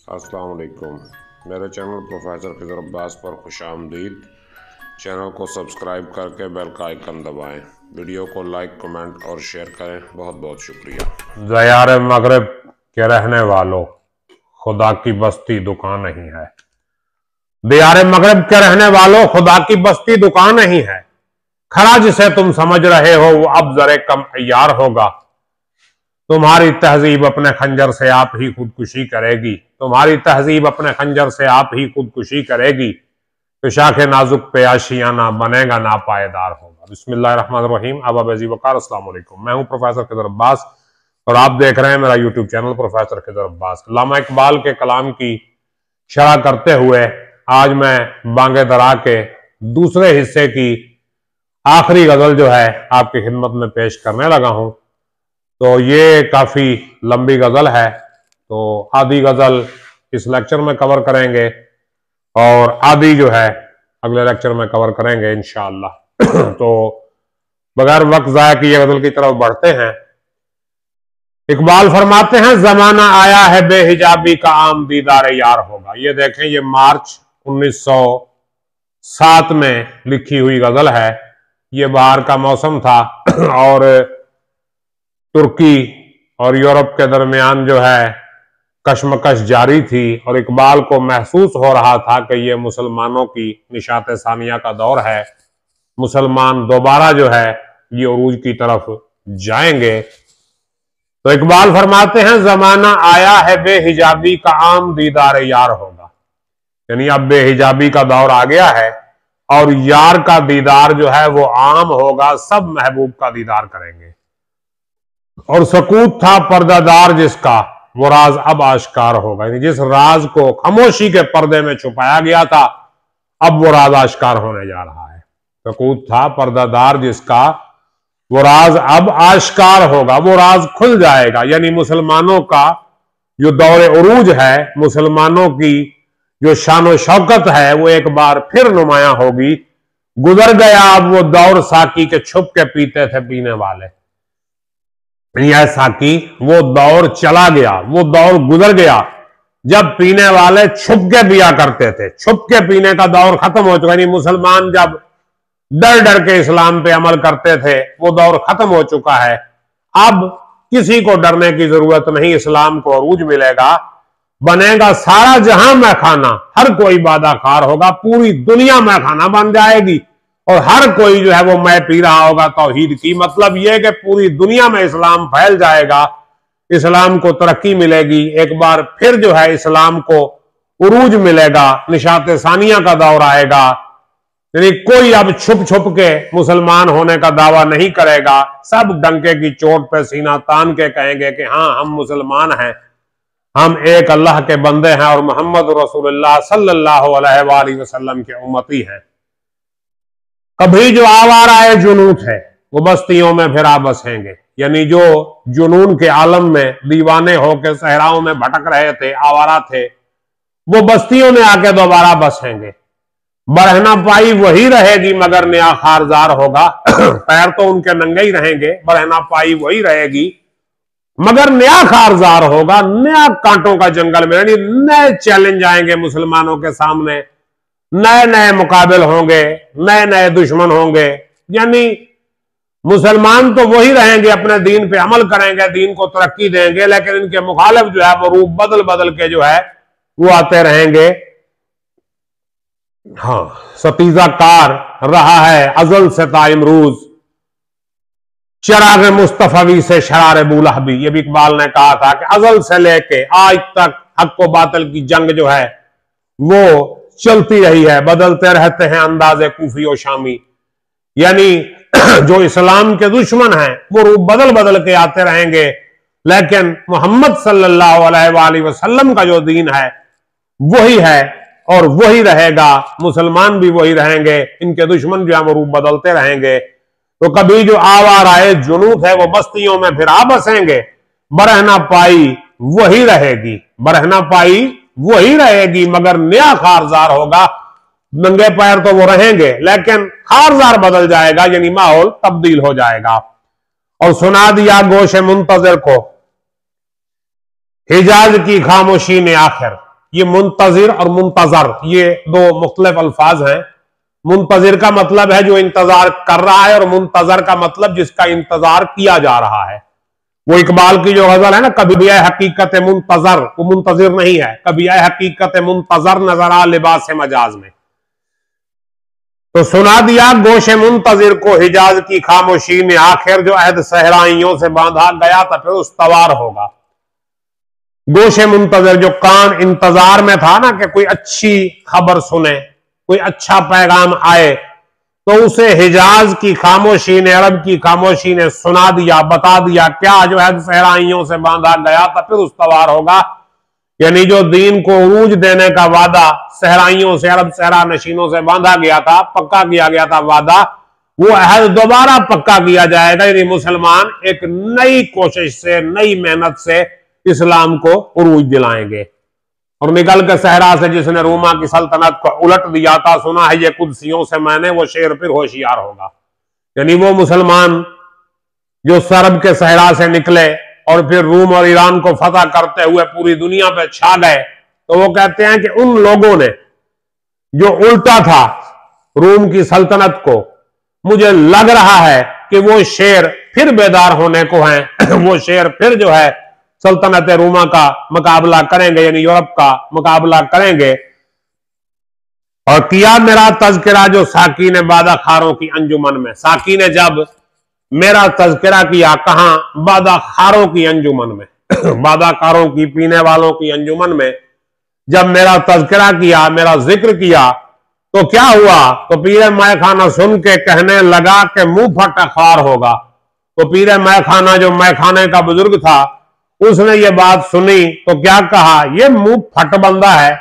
अस्सलाम वालेकुम। मेरे चैनल प्रोफेसर खिज़र अब्बास पर खुशामदीद। चैनल को सब्सक्राइब करके बेल का आइकन दबाएं। वीडियो को लाइक, कमेंट और शेयर करें। बहुत बहुत शुक्रिया। दयार मगरिब के रहने वालों, खुदा की बस्ती दुकान नहीं है। दयार मगरिब के रहने वालों, खुदा की बस्ती दुकान नहीं है। खरा जिसे तुम समझ रहे हो वो अब जरे कम अय्यार होगा। तुम्हारी तहजीब अपने खंजर से आप ही खुदकुशी करेगी। तुम्हारी तहजीब अपने खंजर से आप ही खुदकुशी करेगी। तो शाखे नाजुक पे आशियाना बनेगा नापायदार होगा। बिस्मिल्लाहिर्रहमानिर्रहीम। अब अजी वकार। अस्सलाम वालेकुम। मैं हूं प्रोफेसर खिज़र अब्बास और आप देख रहे हैं मेरा YouTube channel professor Khizar Abbas. Allama Iqbal के कलाम की शरह करते हुए आज मैं बांगे दरा के दूसरे हिस्से की आखिरी गजल जो है आपकी खिदमत में पेश करने लगा हूं। तो ये काफी लंबी गजल है, तो आधी गजल इस लेक्चर में कवर करेंगे और आधी जो है अगले लेक्चर में कवर करेंगे इंशाअल्लाह। तो बगैर वक्त जाया किए गजल की तरफ बढ़ते हैं। इकबाल फरमाते हैं, जमाना आया है बेहिजाबी का आम दीदार यार होगा। ये देखें, ये मार्च 1907 में लिखी हुई गजल है। ये बाहर का मौसम था और तुर्की और यूरोप के दरमियान जो है कशमकश जारी थी और इकबाल को महसूस हो रहा था कि ये मुसलमानों की निशात सानिया का दौर है। मुसलमान दोबारा जो है ये उरूज की तरफ जाएंगे। तो इकबाल फरमाते हैं, जमाना आया है बेहिजाबी का आम दीदार यार होगा। यानी अब बेहिजाबी का दौर आ गया है और यार का दीदार जो है वो आम होगा। सब महबूब का दीदार करेंगे। और सकूत था पर्दादार जिसका, वो राज अब आश्कार होगा। यानी जिस राज को खामोशी के पर्दे में छुपाया गया था, अब वो राज आश्कार होने जा रहा है। सकूत था पर्दादार जिसका, वो राज अब आश्कार होगा, वो राज खुल जाएगा। यानी मुसलमानों का जो दौरे उरूज है, मुसलमानों की जो शान शौकत है, वो एक बार फिर नुमाया होगी। गुजर गया अब वो दौर साकी के छुप के पीते थे पीने वाले। साकी वो दौर चला गया, वो दौर गुजर गया जब पीने वाले छुप के पिया करते थे। छुप के पीने का दौर खत्म हो चुका। यानी मुसलमान जब डर डर के इस्लाम पे अमल करते थे, वो दौर खत्म हो चुका है। अब किसी को डरने की जरूरत नहीं। इस्लाम को अरूज मिलेगा, बनेगा सारा जहां मैखाना, हर कोई बादाकार होगा। पूरी दुनिया मैखाना बन जाएगी और हर कोई जो है वो मैं पी रहा होगा तौहीद की। मतलब यह कि पूरी दुनिया में इस्लाम फैल जाएगा, इस्लाम को तरक्की मिलेगी। एक बार फिर जो है इस्लाम को उरूज मिलेगा, निशात सानिया का दौर आएगा। यानी कोई अब छुप छुप के मुसलमान होने का दावा नहीं करेगा। सब डंके की चोट पे सीना तान के कहेंगे कि हाँ, हम मुसलमान हैं, हम एक अल्लाह के बंदे हैं और मोहम्मद रसूलुल्लाह सल्लल्लाहु अलैहि वसल्लम के उम्मती हैं। कभी जो आवारा जुनून है वो बस्तियों में फिर बसेंगे। यानी जो जुनून के आलम में दीवाने होकर सहराओं में भटक रहे थे, आवारा थे, वो बस्तियों में आके दोबारा बसेंगे। बरहना पाई वही रहेगी मगर नया खारजार होगा। पैर तो उनके नंगे ही रहेंगे, बरहना पाई वही रहेगी मगर नया खारजार होगा। नया कांटों का जंगल में, यानी नए चैलेंज आएंगे मुसलमानों के सामने, नए नए मुकाबिल होंगे, नए नए दुश्मन होंगे। यानी मुसलमान तो वही रहेंगे, अपने दीन पे अमल करेंगे, दीन को तरक्की देंगे, लेकिन इनके मुखालिफ जो है वो रूप बदल बदल के जो है वो आते रहेंगे। हाँ, सतीजा कार रहा है अजल से ताइमरूज, चिराग मुस्तफवी से शरार बुलहबी। ये भी इकबाल ने कहा था कि अजल से लेके आज तक हक को बातिल की जंग जो है वो चलती रही है। बदलते रहते हैं अंदाजे कूफी और शामी। यानी जो इस्लाम के दुश्मन हैं वो रूप बदल बदल के आते रहेंगे, लेकिन मोहम्मद सल्लल्लाहु अलैहि वसल्लम का जो दीन है वही है और वही रहेगा। मुसलमान भी वही रहेंगे, इनके दुश्मन जो है वो रूप बदलते रहेंगे। तो कभी जो आवाराए जुनून है वो बस्तियों में फिर बसेंगे। बरहना पाई वही रहेगी, बरहना पाई वही रहेगी मगर नया खारजार होगा। नंगे पैर तो वो रहेंगे लेकिन खारजार बदल जाएगा, यानी माहौल तब्दील हो जाएगा। और सुना दिया गोशे मुंतजर को हिजाज की खामोशी ने आखिर। ये मुंतजिर और मुंतजर ये दो मुख्तलिफ अल्फाज हैं। मुंतजिर का मतलब है जो इंतजार कर रहा है, और मुंतजर का मतलब जिसका इंतजार किया जा रहा है। वो इकबाल की जो गजल है ना, कभी आए हकीकत मुंतजर, वो मुंतजिर नहीं है, कभी आए हकीकत मुंतजर नजर आ लिबास मजाज में। तो सुना दिया गोशे मुंतजिर को हिजाज की खामोशी ने, आखिर जो अहद सहराइयों से बांधा गया था फिर उस्तवार होगा। गोशे मुंतजिर जो कान इंतजार में था ना कि कोई अच्छी खबर सुने, कोई अच्छा पैगाम आए, तो उसे हिजाज की खामोशी ने, अरब की खामोशी ने सुना दिया, बता दिया क्या जो है सहराइयों से बांधा गया था फिर उस्तवार होगा। यानी जो दीन को उरूज देने का वादा सहराइयों से, अरब सहरा नशीनों से बांधा गया था, पक्का किया गया था वादा, वो अहद दोबारा पक्का किया जाएगा। यानी मुसलमान एक नई कोशिश से, नई मेहनत से इस्लाम को उरूज दिलाएंगे। और निकल के सहरा से जिसने रूमा की सल्तनत को उलट दिया था, सुना है ये कुदसियों से मैंने, वो शेर फिर होशियार होगा। यानी वो मुसलमान जो सरब के सहरा से निकले और फिर रूम और ईरान को फतह करते हुए पूरी दुनिया पे छा गए, तो वो कहते हैं कि उन लोगों ने जो उल्टा था रूम की सल्तनत को, मुझे लग रहा है कि वो शेर फिर बेदार होने को हैं वो शेर फिर जो है सल्तनत रूमा का मुकाबला करेंगे, यानी यूरोप का मुकाबला करेंगे। और किया मेरा तज़किरा जो साकी ने बादा खारों की अंजुमन में, साकी ने जब मेरा तज़किरा किया, कहां? बादा खारों की अंजुमन में बादाकारों की, पीने वालों की अंजुमन में जब मेरा तज़किरा किया, मेरा जिक्र किया, तो क्या हुआ? तो पीरे मैखाना सुन के कहने लगा कि मुंह फट अखबार होगा। तो पीरे मैखाना जो मैखाने का बुजुर्ग था, उसने ये बात सुनी तो क्या कहा? ये मुंह फट बंदा है,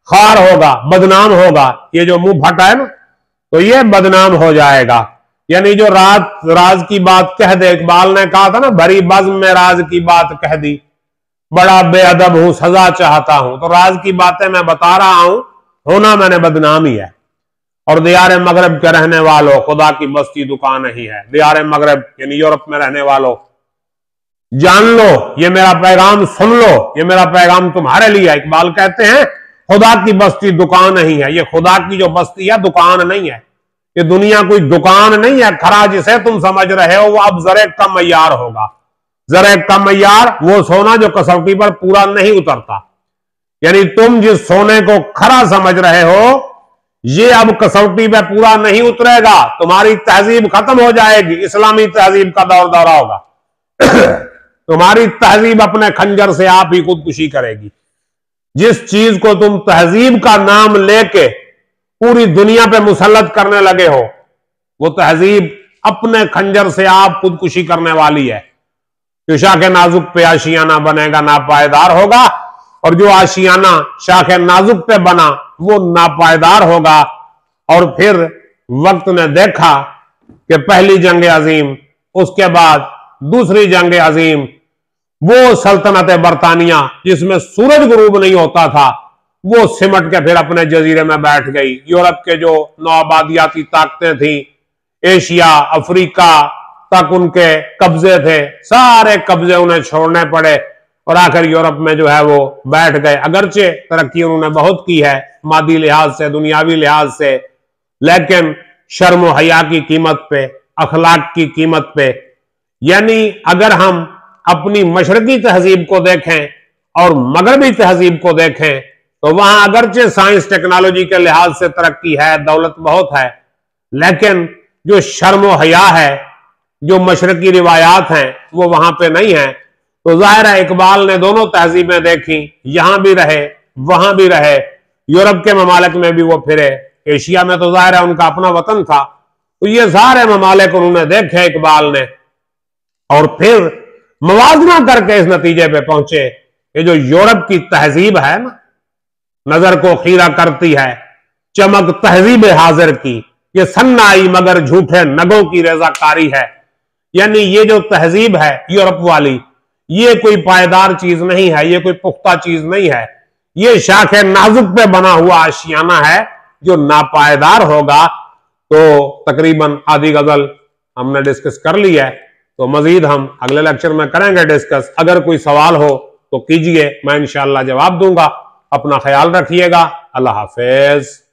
खार होगा, बदनाम होगा। ये जो मुंह फट है ना, तो ये बदनाम हो जाएगा। यानी जो राज की बात कह दे, इकबाल ने कहा था ना, भरी बज़्म में राज की बात कह दी, बड़ा बेअदब हूं, सजा चाहता हूं। तो राज की बातें मैं बता रहा हूं, होना मैंने बदनाम ही है। और दियारे मगरब के रहने वालों, खुदा की बस्ती दुकान नहीं है। दियारे मगरब यानी यूरोप में रहने वालों, जान लो, ये मेरा पैगाम सुन लो, ये मेरा पैगाम तुम्हारे लिए है। इकबाल कहते हैं खुदा की बस्ती दुकान नहीं है। ये खुदा की जो बस्ती है दुकान नहीं है, ये दुनिया कोई दुकान नहीं है। खरा जिसे तुम समझ रहे हो वो अब जरे कम मयार होगा। जरे कम मयार वो सोना जो कसौटी पर पूरा नहीं उतरता। यानी तुम जिस सोने को खरा समझ रहे हो, ये अब कसौटी पे पूरा नहीं उतरेगा, तुम्हारी तहजीब खत्म हो जाएगी। इस्लामी तहजीब का दौर दौरा होगा तुम्हारी तहजीब अपने खंजर से आप ही खुदकुशी करेगी। जिस चीज को तुम तहजीब का नाम लेके पूरी दुनिया पे मुसल्लत करने लगे हो, वो तहजीब अपने खंजर से आप खुदकुशी करने वाली है। जो शाखे नाजुक पे आशियाना बनेगा नापायदार होगा, और जो आशियाना शाखे नाजुक पे बना वो नापायदार होगा। और फिर वक्त ने देखा कि पहली जंग अजीम, उसके बाद दूसरी जंग अजीम, वो सल्तनत बरतानिया जिसमें सूरज गुरूब नहीं होता था, वो सिमट के फिर अपने जजीरे में बैठ गई। यूरोप के जो नौआबादियाती ताकतें थी, एशिया अफ्रीका तक उनके कब्जे थे, सारे कब्जे उन्हें छोड़ने पड़े और आखिर यूरोप में जो है वो बैठ गए। अगरचे तरक्की उन्होंने बहुत की है मादी लिहाज से, दुनियावी लिहाज से, लेकिन शर्म और हया की कीमत पे, अखलाक की कीमत पे। यानी अगर हम अपनी मशरकी तहजीब को देखें और मगरबी तहजीब को देखें, तो वहां अगरचे साइंस टेक्नोलॉजी के लिहाज से तरक्की है, दौलत बहुत है, लेकिन जो शर्म और हया है, जो मशरकी रिवायात हैं, वो वहां पे नहीं है। तो जाहिर है इकबाल ने दोनों तहजीबें देखी, यहां भी रहे वहां भी रहे, यूरोप के ममालिक में भी वो फिरे, एशिया में तो जाहिर है उनका अपना वतन था। तो ये सारे ममालिक उन्होंने देखे इकबाल ने, और फिर मवाजना करके इस नतीजे पे पहुंचे कि जो यूरोप की तहजीब है ना, नजर को खीरा करती है, चमक तहजीब हाजिर की, ये सन्नाई मगर झूठे नगों की रजाकारी है। यानी ये जो तहजीब है यूरोप वाली, ये कोई पायदार चीज नहीं है, ये कोई पुख्ता चीज नहीं है, ये शाखे नाजुक पे बना हुआ आशियाना है जो नापायदार होगा। तो तकरीबन आधी गजल हमने डिस्कस कर ली है, तो मजीद हम अगले लेक्चर में करेंगे डिस्कस। अगर कोई सवाल हो तो कीजिए, मैं इंशाअल्लाह जवाब दूंगा। अपना ख्याल रखिएगा। अल्लाह हाफिज।